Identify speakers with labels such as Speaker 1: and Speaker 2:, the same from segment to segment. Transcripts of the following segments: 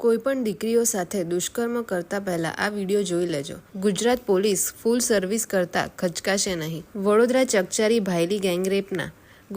Speaker 1: કોઈપણ દીકરીઓ સાથે દુષ્કર્મ કરતા પહેલા આ વિડીયો જોઈ લેજો. ગુજરાત પોલીસ ફૂલ સર્વિસ કરતા ખચકાશે નહીં. વડોદરા ચકચારી ભાયલી ગેંગરેપના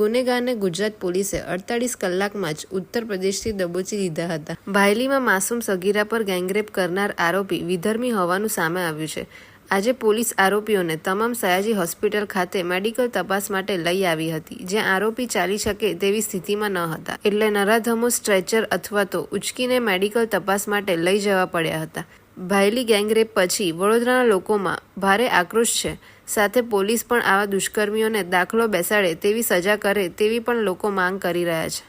Speaker 1: ગુનેગારને ગુજરાત પોલીસે 48 કલાકમાં જ ઉત્તર પ્રદેશથી દબોચી લીધા હતા. ભાયલીમાં માસૂમ સગીરા પર ગેંગરેપ કરનાર આરોપી વિધર્મી હોવાનું સામે આવ્યું છે. આજે પોલીસ આરોપીઓને તમામ સયાજી હોસ્પિટલ ખાતે મેડિકલ તપાસ માટે લઈ આવી હતી, જ્યાં આરોપી ચાલી શકે તેવી સ્થિતિમાં ન હતા, એટલે નરાધમો સ્ટ્રેચર અથવા તો ઉચકીને મેડિકલ તપાસ માટે લઈ જવા પડ્યા હતા. ભાયલી ગેંગરેપ પછી વડોદરાના લોકોમાં ભારે આક્રોશ છે. સાથે પોલીસ પણ આવા દુષ્કર્મીઓને દાખલો બેસાડે તેવી સજા કરે તેવી પણ લોકો માંગ કરી રહ્યા છે.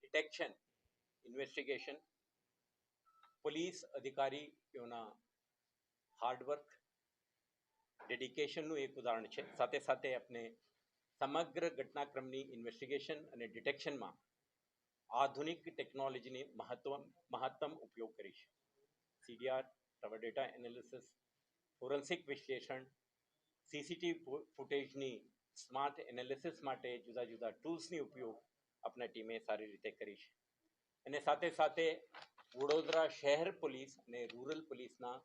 Speaker 2: डिटेक्शन इन्वेस्टिगेशन પોલીસ અધિકારીઓના હાર્ડવર્ક ડેડિકેશનનું એક ઉદાહરણ છે. સાથે સાથે આપણે સમગ્ર ઘટનાક્રમની ઇન્વેસ્ટિગેશન અને ડિટેક્શનમાં આધુનિક ટેકનોલોજીની મહત્તમ ઉપયોગ કરી છે. CDR, tower data analysis, forensic વિશ્લેષણ, CCTV ફૂટેજની સ્માર્ટ એનાલિસિસ માટે જુદા જુદા ટૂલ્સની ઉપયોગ આપણા ટીમે સારી રીતે કરી છે. અને સાથે સાથે વડોદરા શહેર પોલીસ અને રૂરલ પોલીસના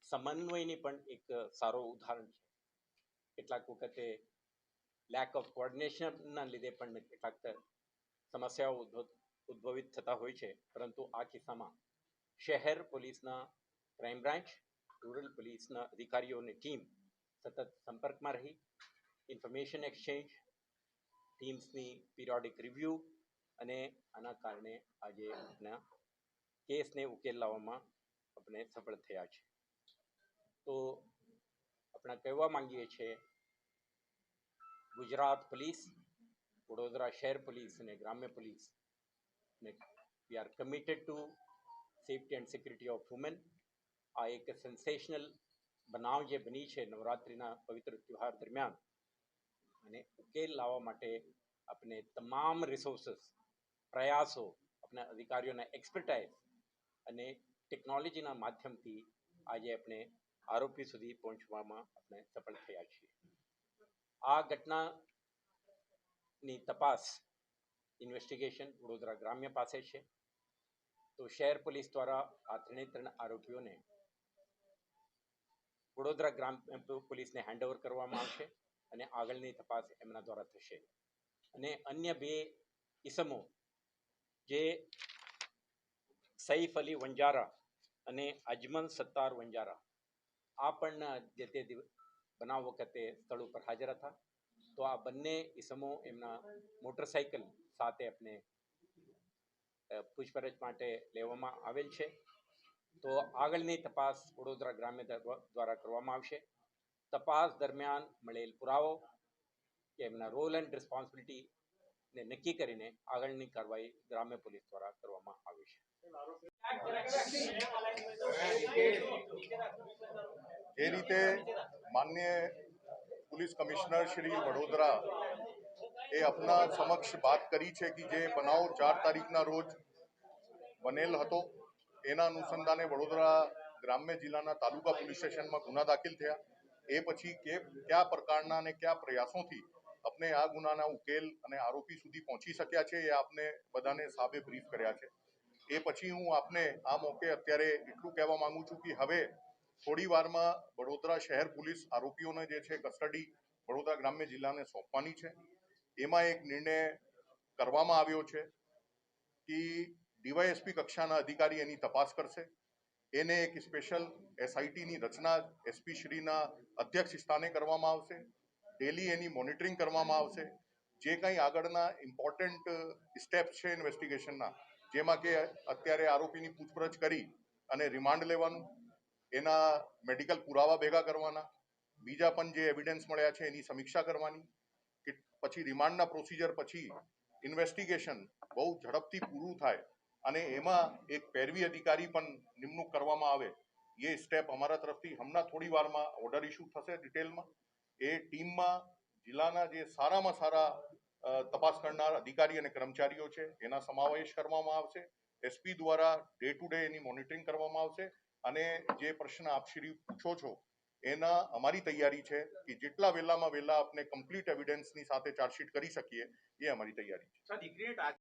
Speaker 2: સમન્વયની પણ એક સારો ઉદાહરણ છે. કેટલાક વખતે લેક ઓફ કોર્ડિનેશનના લીધે પણ કેટલાક સમસ્યાઓ ઉદ્ભવિત થતા હોય છે, પરંતુ આ કિસ્સામાં શહેર પોલીસના ક્રાઇમ બ્રાન્ચ, રૂરલ પોલીસના અધિકારીઓની ટીમ સતત સંપર્કમાં રહી ઇન્ફોર્મેશન એક્સચેન્જ, ટીમ્સની પિરિયોડિક રિવ્યૂ, અને આના કારણે આજે આપણા કેસને ઉકેલ લાવવામાં આપણે સફળ થયા છે. તો આપણે કહેવા માંગીએ છીએ, ગુજરાત પોલીસ, વડોદરા શહેર પોલીસ અને ગ્રામ્ય police we are committed to safety and security of women. આ એક સેન્સેશનલ બનાવ જે બની છે નવરાત્રિના પવિત્ર તહેવાર દરમિયાન, અને ઉકેલ લાવવા માટે આપણે તમામ રિસોર્સિસ, પ્રયાસો, આપણા અધિકારીઓના એક્સપર્ટાઇઝ અને ટેકનોલોજીના માધ્યમથી આજે આપણે આરોપી સુધી પહોંચવામાં આપણે સફળ થયા છીએ. આ ઘટનાની તપાસ ઇન્વેસ્ટિગેશન વડોદરા ગ્રામ્ય પાસે છે. તો શહેર પોલીસ દ્વારા આ ત્રણ આરોપીઓને વડોદરા ગ્રામ્ય પોલીસને હેન્ડઓવર કરવામાં આવશે અને આગળની તપાસ એમના દ્વારા થશે. અને અન્ય બે ઇસમો જે સૈફ અલી વંજારા અને અજમલ સત્તાર વંજારા, આ પણ જે તે બનાવ વખતે સ્થળ ઉપર હાજર હતા. તો આ બંને ઇસમો એમના મોટરસાઇકલ સાથે આપણે પૂછપરછ માટે લેવામાં આવેલ છે. તો આગળની તપાસ વડોદરા ગ્રામ્ય દ્વારા કરવામાં આવશે. તપાસ દરમિયાન મળેલ પુરાવો કે એમના રોલ એન્ડ રિસ્પોન્સિબિલિટીને નક્કી કરીને આગળની કાર્યવાહી ગ્રામ્ય પોલીસ દ્વારા કરવામાં આવી છે.
Speaker 3: જે રીતે માન્ય પોલીસ કમિશનર શ્રી વડોદરા એ આપના સમક્ષ વાત કરી છે કે જે બનાવ 4 તારીખના રોજ બનેલ હતો, એના અનુસંધાને વડોદરા ગ્રામ્ય જિલ્લાના તાલુકા પોલીસ સ્ટેશનમાં ગુના દાખલ થયા. એ પછી કયા પ્રકારના અને કયા પ્રયાસોથી આપણે આ ગુનાના ઉકેલ અને આરોપી સુધી પહોંચી શક્યા છે, એ આપને બધાને સાબે બ્રીફ કર્યા છે. એ પછી હું આપને આ મોકે અત્યારે એટલું કહેવા માંગુ છું કે હવે થોડી વારમાં વડોદરા શહેર પોલીસ આરોપીઓને જે છે કસ્ટડી વડોદરા ગ્રામ્ય જિલ્લાને સોંપવાની છે. એમાં એક નિર્ણય કરવામાં આવ્યો છે કે ડીવાયએસપી કક્ષાના અધિકારી એની તપાસ કરશે. એને એક સ્પેશિયલ એસઆઈટીની રચના એસપી શ્રીના અધ્યક્ષ સ્થાને કરવામાં આવશે. ડેલી એની મોનિટરિંગ કરવામાં આવશે. જે કંઈ આગળના ઇમ્પોર્ટન્ટ સ્ટેપ્સ છે ઇન્વેસ્ટિગેશનના, જેમાં કે અત્યારે આરોપીની પૂછપરછ કરી અને રિમાન્ડ લેવાનું, એના મેડિકલ પુરાવા ભેગા કરવાના, બીજા પણ જે એવિડન્સ મળ્યા છે એની સમીક્ષા કરવાની, કે પછી રિમાન્ડના પ્રોસિજર પછી ઇન્વેસ્ટિગેશન બહુ ઝડપથી પૂરું થાય અને એમાં એક પેરવી અધિકારી પણ નિમણૂક કરવામાં આવે, એ સ્ટેપ અમારા તરફથી હમણાં થોડી વારમાં ઓર્ડર ઇસ્યુ થશે ડિટેલમાં. એ ટીમમાં જિલ્લાના જે સારામાં સારા તપાસ કરનાર અધિકારી અને કર્મચારીઓ છે એના સમાવેશ કરવામાં આવશે. એસપી દ્વારા day to day any monitoring કરવામાં આવશે અને જે પ્રશ્ન આપ શ્રી પૂછો છો એના અમારી તૈયારી છે કે જેટલા વહેલામાં વહેલા આપણે કમ્પ્લીટ એવિડન્સની સાથે ચાર્જશીટ કરી શકીએ એ અમારી તૈયારી છે.